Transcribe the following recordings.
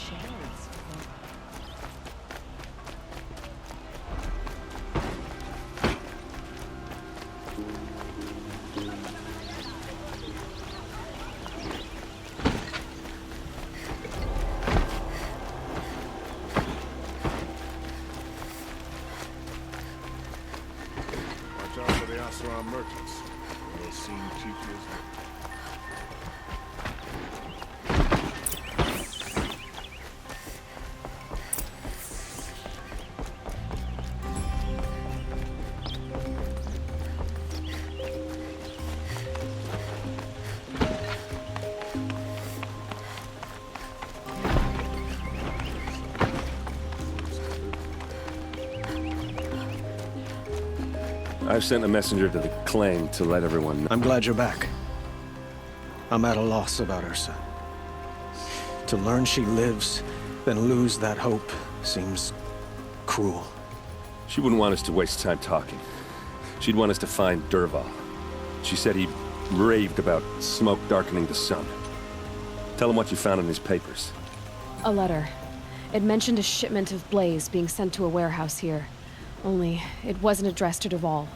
shells. Watch out for the Asuran merchants. They'll seem cheeky as hell. I've sent a messenger to the claim to let everyone know. I'm glad you're back. I'm at a loss about Ursa. To learn she lives, then lose that hope, seems cruel. She wouldn't want us to waste time talking. She'd want us to find Dervahl. She said he raved about smoke darkening the sun. Tell him what you found in his papers. A letter. It mentioned a shipment of blaze being sent to a warehouse here. Only, it wasn't addressed to Dervahl.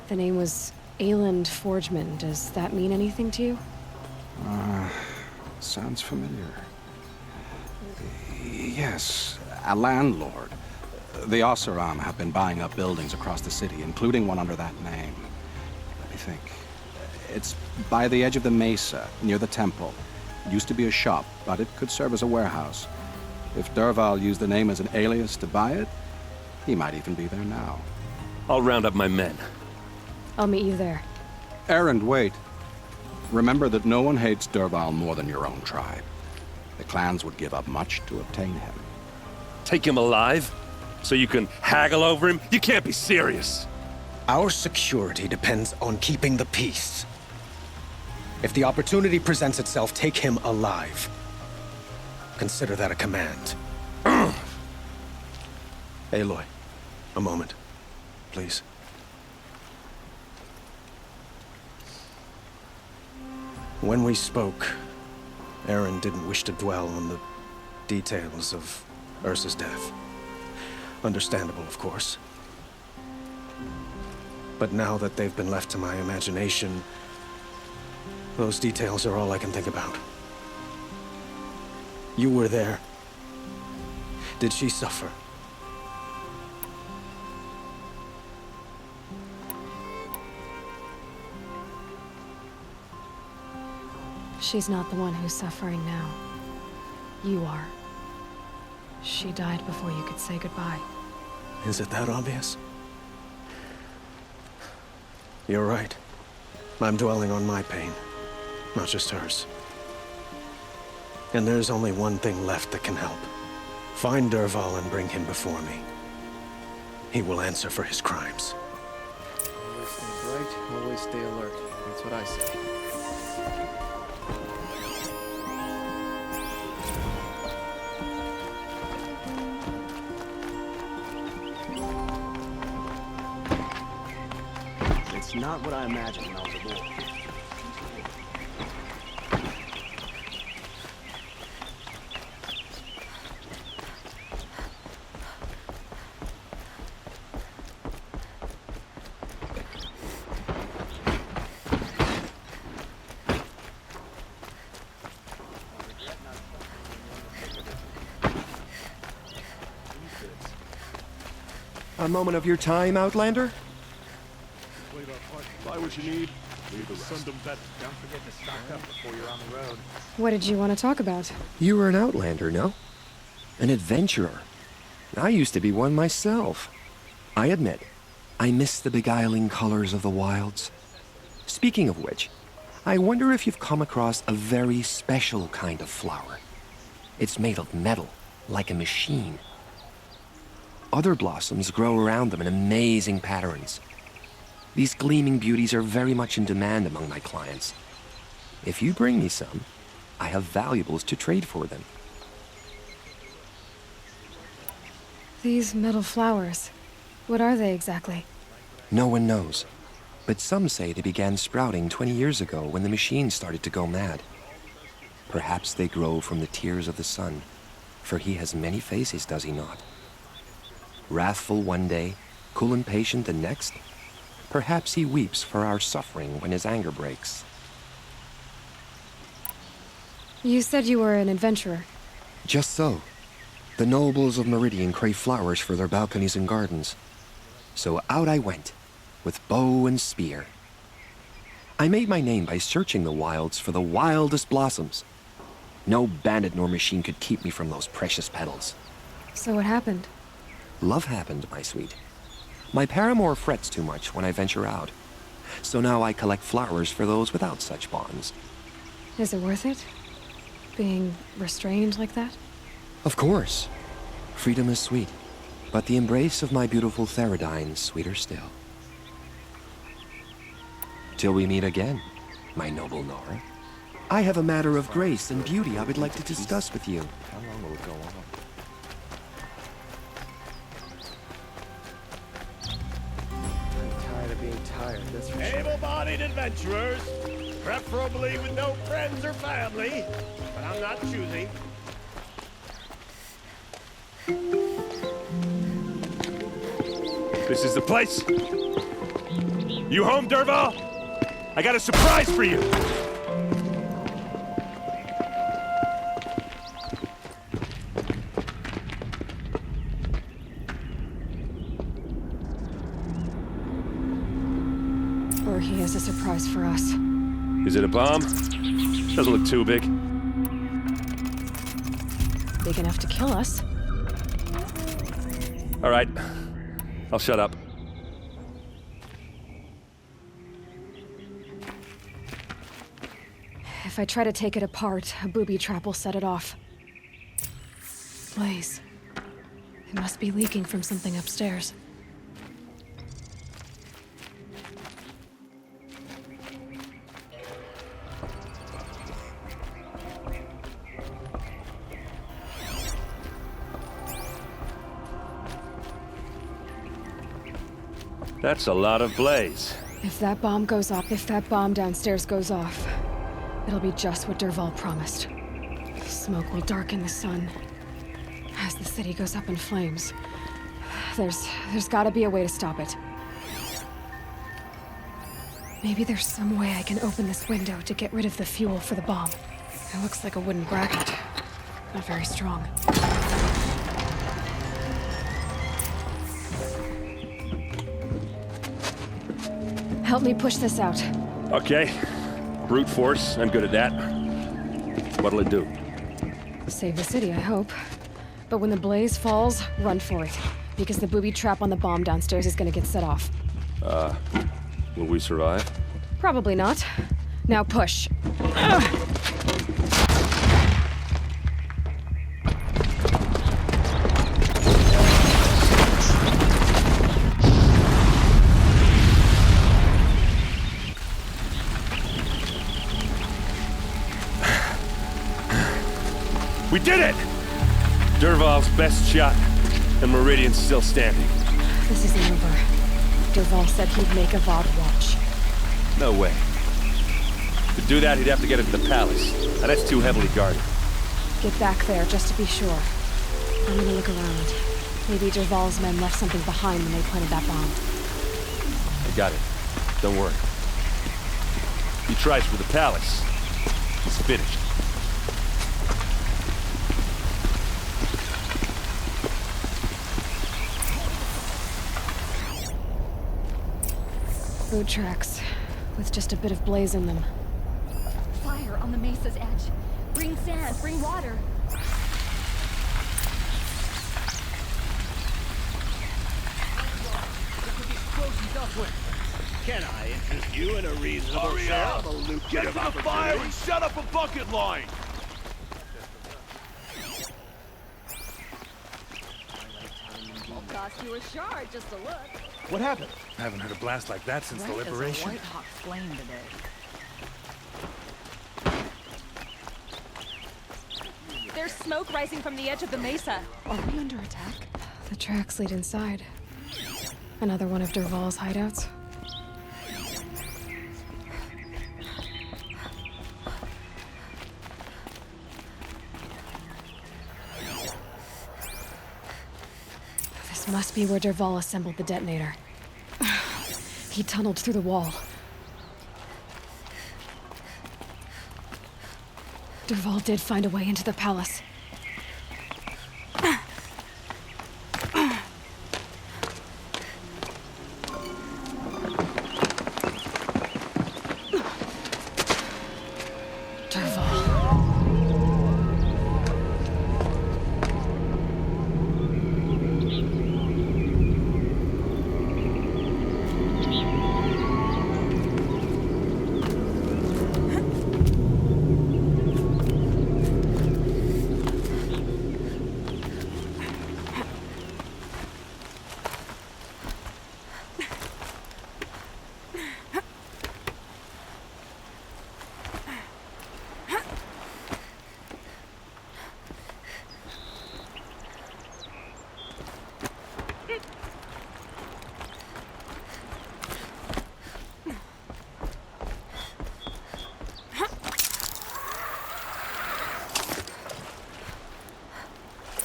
The name was Ayland Forgeman. Does that mean anything to you? Sounds familiar. Yes, a landlord. The Oseram have been buying up buildings across the city, including one under that name. Let me think. It's by the edge of the mesa, near the temple. It used to be a shop, but it could serve as a warehouse. If Dervahl used the name as an alias to buy it, he might even be there now. I'll round up my men. I'll meet you there. Erend, wait. Remember that no one hates Dervahl more than your own tribe. The clans would give up much to obtain him. Take him alive? So you can haggle over him? You can't be serious. Our security depends on keeping the peace. If the opportunity presents itself, take him alive. Consider that a command. Aloy, a moment, please. When we spoke, Erend didn't wish to dwell on the details of Ursa's death. Understandable, of course. But now that they've been left to my imagination, those details are all I can think about. You were there. Did she suffer? She's not the one who's suffering now. You are. She died before you could say goodbye. Is it that obvious? You're right. I'm dwelling on my pain, not just hers. And there's only one thing left that can help. Find Dervahl and bring him before me. He will answer for his crimes. Always stay bright, always stay alert. That's what I say. It's not what I imagined when I was aboard. A moment of your time, Outlander? Buy what you need. Leave the rest. Don't forget to stock up before you're on the road. What did you want to talk about? You were an Outlander, no? An adventurer. I used to be one myself. I admit, I miss the beguiling colors of the wilds. Speaking of which, I wonder if you've come across a very special kind of flower. It's made of metal, like a machine. Other blossoms grow around them in amazing patterns. These gleaming beauties are very much in demand among my clients. If you bring me some, I have valuables to trade for them. These metal flowers. What are they exactly? No one knows, but some say they began sprouting 20 years ago when the machine started to go mad. Perhaps they grow from the tears of the sun. For he has many faces, does he not? Wrathful one day, cool and patient the next. Perhaps he weeps for our suffering when his anger breaks. You said you were an adventurer. Just so. The nobles of Meridian crave flowers for their balconies and gardens. So out I went, with bow and spear. I made my name by searching the wilds for the wildest blossoms. No bandit nor machine could keep me from those precious petals. So what happened? Love happened, my sweet. My paramour frets too much when I venture out. So now I collect flowers for those without such bonds. Is it worth it? Being restrained like that? Of course. Freedom is sweet, but the embrace of my beautiful Theradine sweeter still. Till we meet again, my noble Nora. I have a matter of grace and beauty I would like to discuss with you. How long will it go on? I'm tired of being tired, that's for sure. Able-bodied adventurers, preferably with no friends or family, but I'm not choosy. This is the place? You home, Dervahl? I got a surprise for you! Or he has a surprise for us. Is it a bomb? Doesn't look too big. Big enough to kill us. All right. I'll shut up. If I try to take it apart, a booby trap will set it off. Blaze. It must be leaking from something upstairs. That's a lot of blaze. If that bomb downstairs goes off, it'll be just what Dervahl promised. The smoke will darken the sun. As the city goes up in flames, there's gotta be a way to stop it. Maybe there's some way I can open this window to get rid of the fuel for the bomb. It looks like a wooden bracket. Not very strong. Help me push this out. Okay. Brute force, I'm good at that. What'll it do? Save the city, I hope. But when the blaze falls, run for it. Because the booby trap on the bomb downstairs is gonna get set off. Will we survive? Probably not. Now push. We did it! Dervahl's best shot, and Meridian's still standing. This isn't over. Dervahl said he'd make a VOD watch. No way. To do that, he'd have to get into the palace, and that's too heavily guarded. Get back there, just to be sure. I'm gonna look around. Maybe Dervahl's men left something behind when they planted that bomb. I got it. Don't worry. He tries for the palace. He's finished. Boot tracks, with just a bit of blaze in them. Fire on the mesa's edge. Bring sand, bring water. Can I interest you in a reasonable share of a lucrative opportunity? and shut up a bucket line! Won't cost you a shard just to look. What happened? I haven't heard a blast like that since the Bright as a liberation. white-hot flame today. There's smoke rising from the edge of the mesa. Are we under attack? The tracks lead inside. Another one of Dervahl's hideouts. Must be where Dervahl assembled the detonator. He tunneled through the wall. Dervahl did find a way into the palace.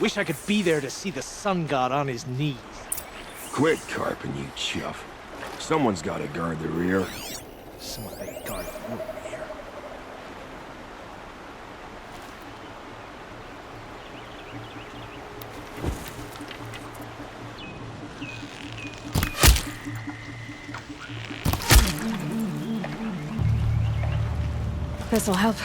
Wish I could be there to see the sun god on his knees. Quit carping, you chuff. Someone's got to guard the rear. Someone better guard the rear. This'll help.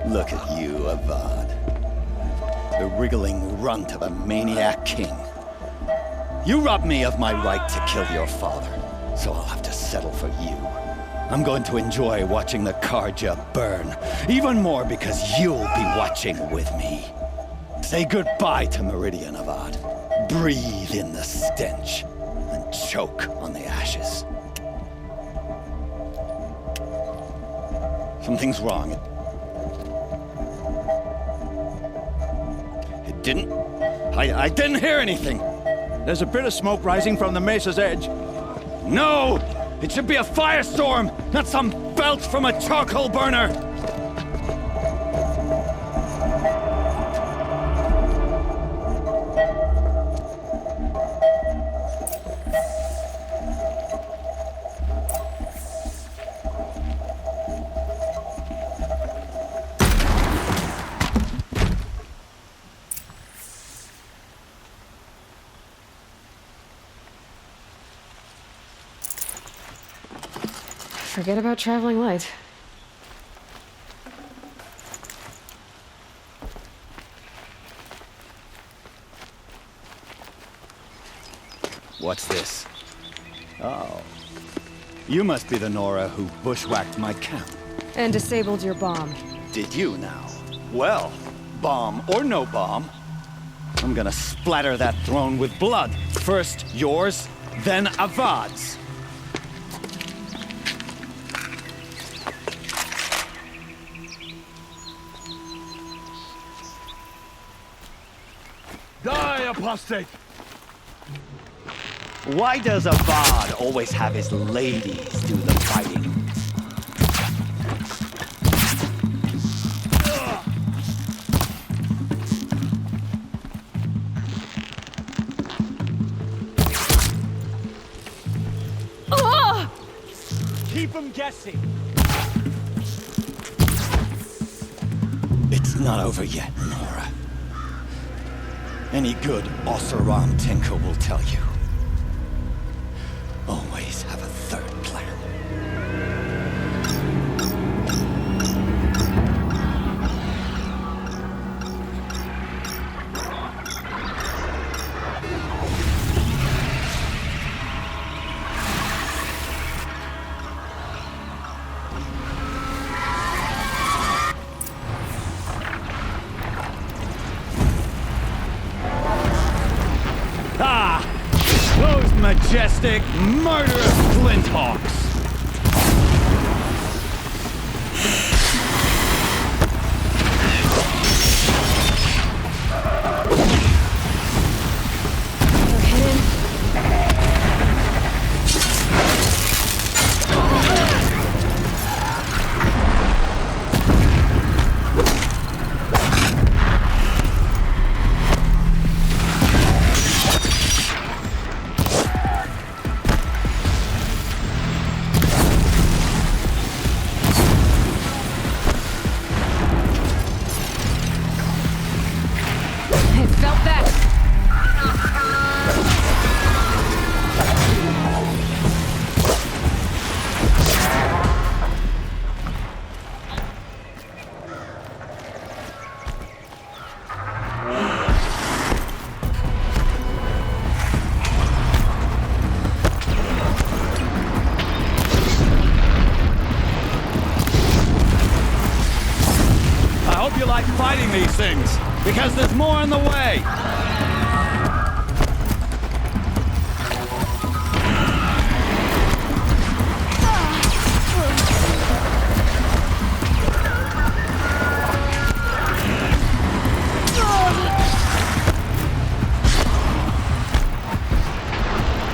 Look at you, Avad. The wriggling runt of a maniac king. You robbed me of my right to kill your father, so I'll have to settle for you. I'm going to enjoy watching the Karja burn, even more because you'll be watching with me. Say goodbye to Meridian, Avad. Breathe in the stench, and choke on the ashes. Something's wrong. I didn't hear anything. There's a bit of smoke rising from the mesa's edge. No! It should be a firestorm, not some belch from a charcoal burner! Forget about traveling light. What's this? Oh. You must be the Nora who bushwhacked my camp. And disabled your bomb. Did you now? Well, bomb or no bomb, I'm gonna splatter that throne with blood. First yours, then Avad's. Die, apostate! Why does Avad always have his ladies do the fighting? Keep him guessing. It's not over yet, Nora. Any good Oseram tinker will tell you. Always majestic, murderous flinthawks! Fighting these things, because there's more in the way!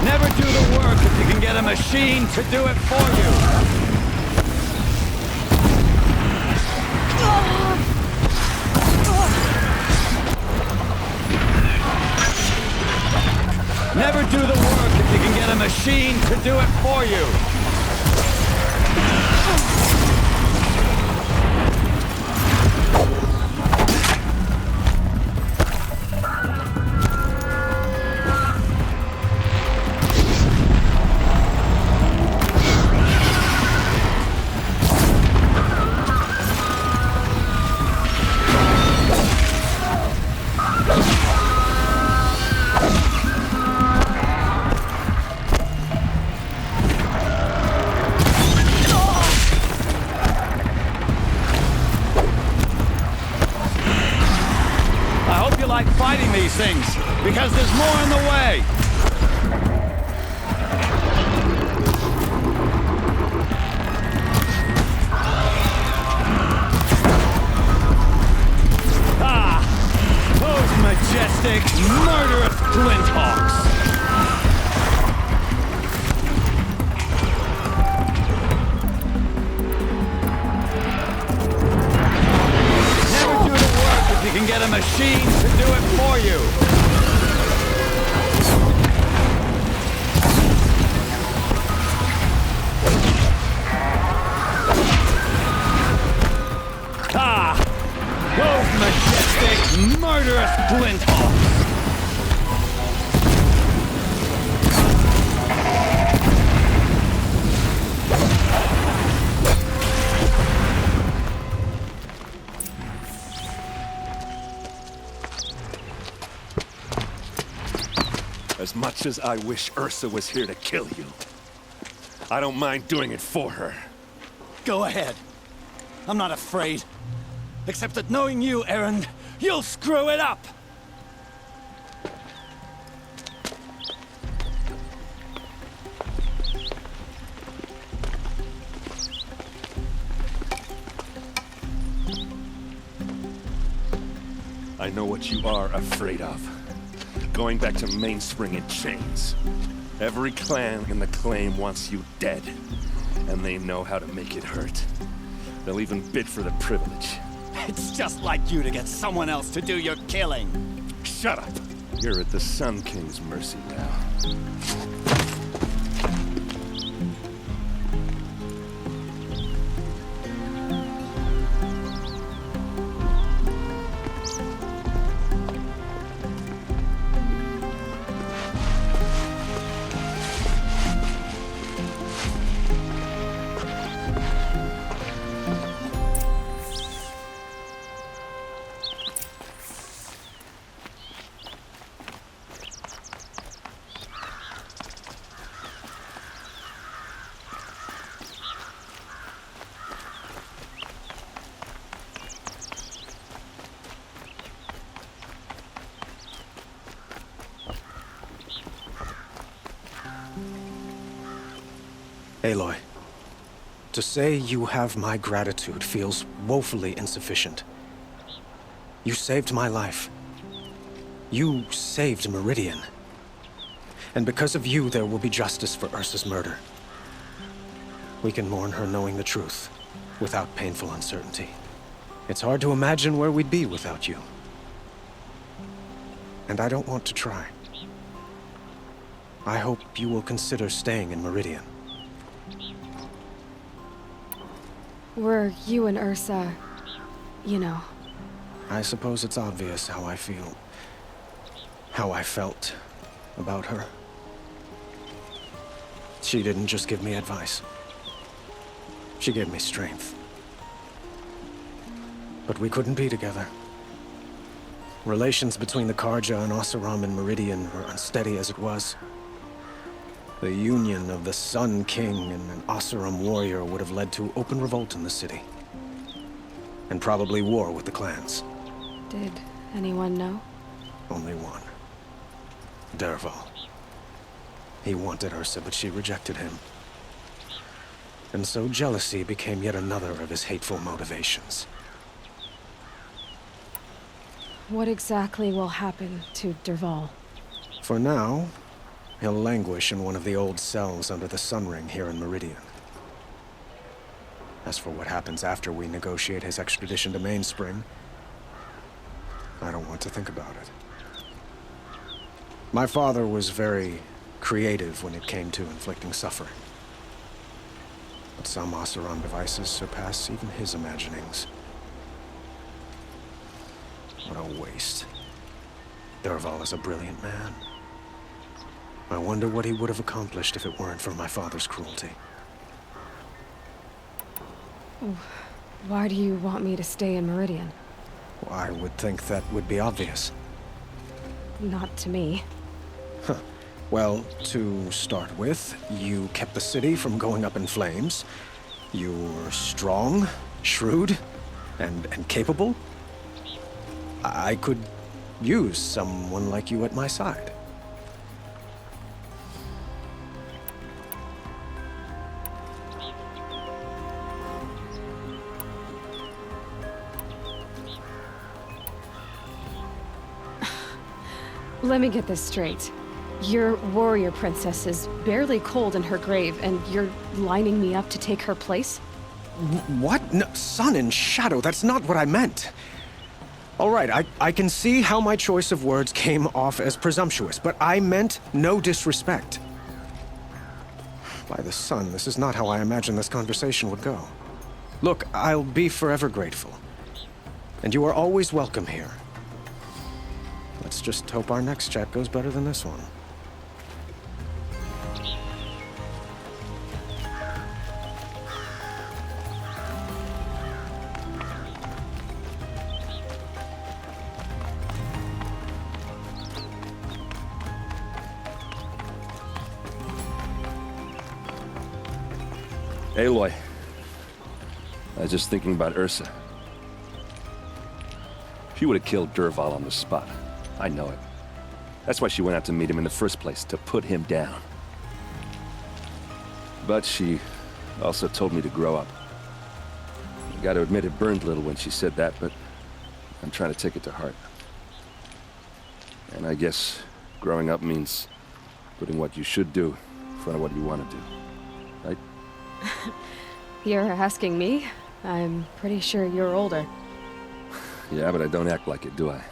Never do the work if you can get a machine to do it for you! Never do the work if you can get a machine to do it for you. Fighting these things, because there's more in the way! Ah! Those majestic, murderous flinthawks! Never do the work if you can get a machine to do it for you! Ah! Those majestic, murderous flinthawks! As much as I wish Ursa was here to kill you, I don't mind doing it for her. Go ahead. I'm not afraid. Except that knowing you, Aaron, you'll screw it up! I know what you are afraid of. Going back to Mainspring in chains. Every clan in the claim wants you dead, and they know how to make it hurt. They'll even bid for the privilege. It's just like you to get someone else to do your killing. Shut up! You're at the Sun King's mercy now. Aloy, to say you have my gratitude feels woefully insufficient. You saved my life. You saved Meridian. And because of you, there will be justice for Ursa's murder. We can mourn her knowing the truth, without painful uncertainty. It's hard to imagine where we'd be without you. And I don't want to try. I hope you will consider staying in Meridian. Were you and Ursa, you know? I suppose it's obvious how I feel. How I felt about her. She didn't just give me advice. She gave me strength. But we couldn't be together. Relations between the Karja and Oseram and Meridian were unsteady as it was. The union of the Sun King and an Oseram warrior would have led to open revolt in the city. And probably war with the clans. Did anyone know? Only one. Dervahl. He wanted Ursa, but she rejected him. And so jealousy became yet another of his hateful motivations. What exactly will happen to Dervahl? For now, he'll languish in one of the old cells under the Sun Ring here in Meridian. As for what happens after we negotiate his extradition to Mainspring, I don't want to think about it. My father was very creative when it came to inflicting suffering. But some Oseram devices surpass even his imaginings. What a waste. Dervahl is a brilliant man. I wonder what he would have accomplished if it weren't for my father's cruelty. Why do you want me to stay in Meridian? Well, I would think that would be obvious. Not to me. Huh. Well, to start with, you kept the city from going up in flames. You were strong, shrewd, and capable. I could use someone like you at my side. Let me get this straight. Your warrior princess is barely cold in her grave, and you're lining me up to take her place? What? No, sun and shadow, that's not what I meant. All right, I can see how my choice of words came off as presumptuous, but I meant no disrespect. By the sun, this is not how I imagined this conversation would go. Look, I'll be forever grateful. And you are always welcome here. Let's just hope our next chat goes better than this one. Aloy. I was just thinking about Ursa. She would have killed Dervahl on the spot. I know it. That's why she went out to meet him in the first place, to put him down. But she also told me to grow up. I gotta admit it burned a little when she said that, but I'm trying to take it to heart. And I guess growing up means putting what you should do in front of what you want to do. Right? You're asking me? I'm pretty sure you're older. Yeah, but I don't act like it, do I?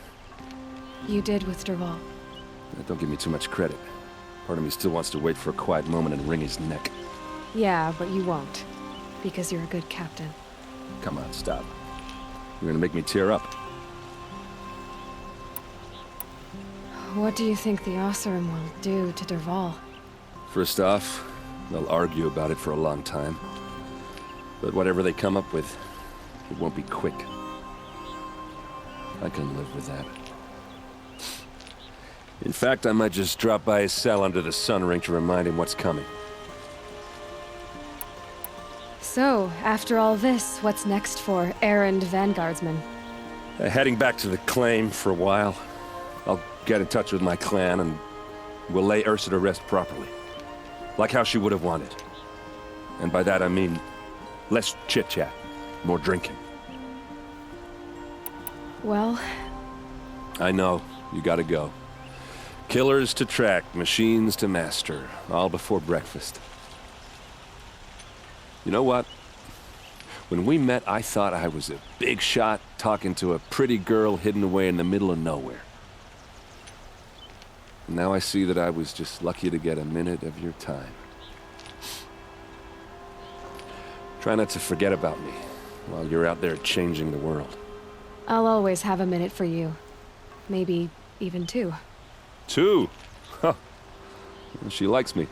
You did with Dervahl. Don't give me too much credit. Part of me still wants to wait for a quiet moment and wring his neck. Yeah, but you won't. Because you're a good captain. Come on, stop. You're gonna make me tear up. What do you think the Oseram will do to Dervahl? First off, they'll argue about it for a long time. But whatever they come up with, it won't be quick. I can live with that. In fact, I might just drop by his cell under the Sun Ring to remind him what's coming. So, after all this, what's next for errand vanguardsman? Heading back to the claim for a while. I'll get in touch with my clan and we'll lay Ursa to rest properly. Like how she would have wanted. And by that I mean less chit-chat, more drinking. Well, I know, you gotta go. Killers to track, machines to master, all before breakfast. You know what? When we met, I thought I was a big shot talking to a pretty girl hidden away in the middle of nowhere. And now I see that I was just lucky to get a minute of your time. Try not to forget about me while you're out there changing the world. I'll always have a minute for you. Maybe even 2. 2? Huh. She likes me.